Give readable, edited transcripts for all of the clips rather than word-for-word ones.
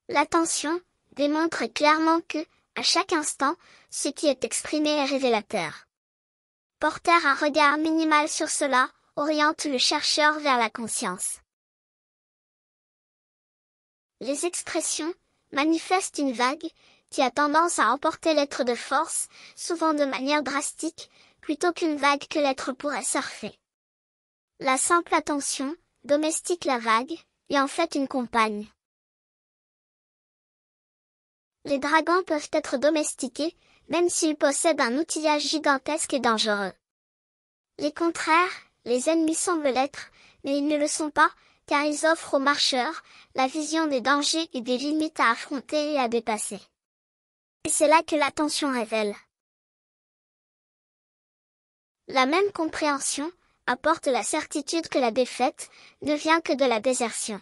L'attention démontre clairement que, à chaque instant, ce qui est exprimé est révélateur. Porter un regard minimal sur cela oriente le chercheur vers la conscience. Les expressions manifestent une vague qui a tendance à emporter l'être de force, souvent de manière drastique, plutôt qu'une vague que l'être pourrait surfer. La simple attention domestique la vague et en fait une compagne. Les dragons peuvent être domestiqués, même s'ils possèdent un outillage gigantesque et dangereux. Les contraires, les ennemis semblent l'être, mais ils ne le sont pas, car ils offrent aux marcheurs la vision des dangers et des limites à affronter et à dépasser. Et c'est là que l'attention révèle. La même compréhension apporte la certitude que la défaite ne vient que de la désertion.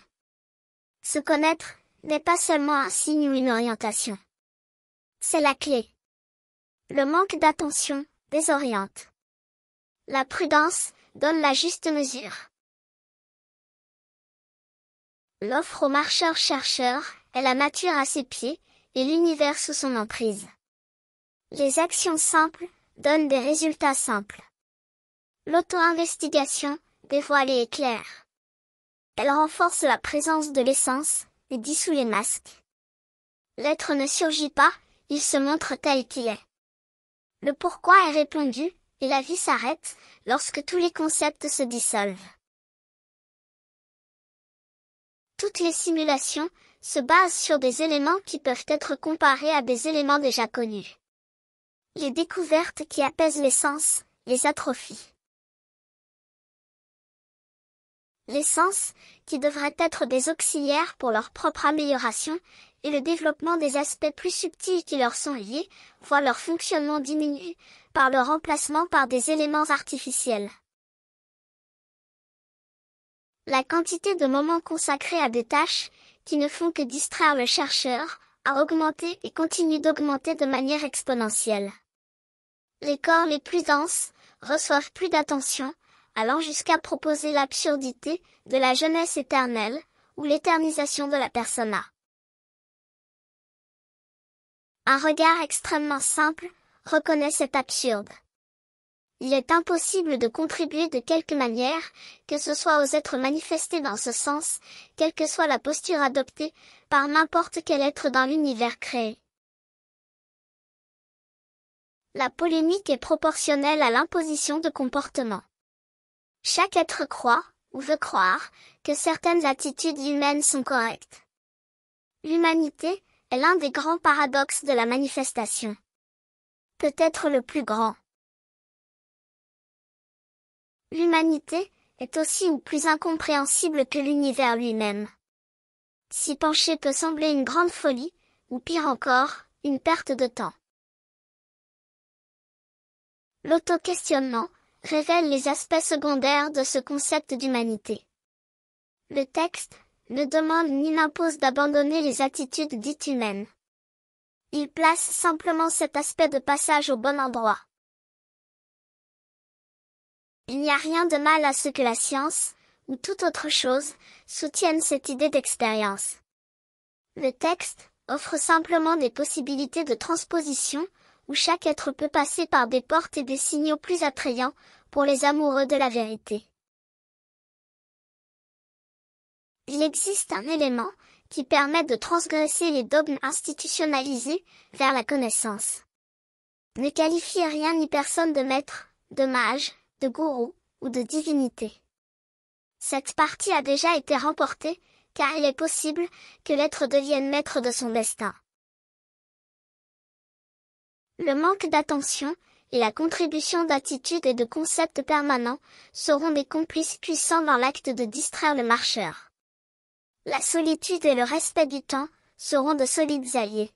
Se connaître n'est pas seulement un signe ou une orientation. C'est la clé. Le manque d'attention désoriente. La prudence donne la juste mesure. L'offre au marcheur-chercheur est la nature à ses pieds et l'univers sous son emprise. Les actions simples donnent des résultats simples. L'auto-investigation dévoile et éclaire. Elle renforce la présence de l'essence et dissout les masques. L'être ne surgit pas, il se montre tel qu'il est. Le pourquoi est répondu, et la vie s'arrête, lorsque tous les concepts se dissolvent. Toutes les simulations se basent sur des éléments qui peuvent être comparés à des éléments déjà connus. Les découvertes qui apaisent l'essence les atrophient. Les sens, qui devraient être des auxiliaires pour leur propre amélioration, et le développement des aspects plus subtils qui leur sont liés, voient leur fonctionnement diminuer, par leur remplacement par des éléments artificiels. La quantité de moments consacrés à des tâches, qui ne font que distraire le chercheur, a augmenté et continue d'augmenter de manière exponentielle. Les corps les plus denses reçoivent plus d'attention, allant jusqu'à proposer l'absurdité de la jeunesse éternelle, ou l'éternisation de la persona. Un regard extrêmement simple reconnaît cet absurde. Il est impossible de contribuer de quelque manière, que ce soit aux êtres manifestés dans ce sens, quelle que soit la posture adoptée, par n'importe quel être dans l'univers créé. La polémique est proportionnelle à l'imposition de comportements. Chaque être croit, ou veut croire, que certaines attitudes humaines sont correctes. L'humanité est l'un des grands paradoxes de la manifestation. Peut-être le plus grand. L'humanité est aussi ou plus incompréhensible que l'univers lui-même. S'y pencher peut sembler une grande folie, ou pire encore, une perte de temps. L'auto-questionnement révèle les aspects secondaires de ce concept d'humanité. Le texte ne demande ni n'impose d'abandonner les attitudes dites humaines. Il place simplement cet aspect de passage au bon endroit. Il n'y a rien de mal à ce que la science, ou toute autre chose, soutienne cette idée d'expérience. Le texte offre simplement des possibilités de transposition, où chaque être peut passer par des portes et des signaux plus attrayants, pour les amoureux de la vérité. Il existe un élément qui permet de transgresser les dogmes institutionnalisés vers la connaissance. Ne qualifiez rien ni personne de maître, de mage, de gourou, ou de divinité. Cette partie a déjà été remportée, car il est possible que l'être devienne maître de son destin. Le manque d'attention et la contribution d'attitudes et de concepts permanents seront des complices puissants dans l'acte de distraire le marcheur. La solitude et le respect du temps seront de solides alliés.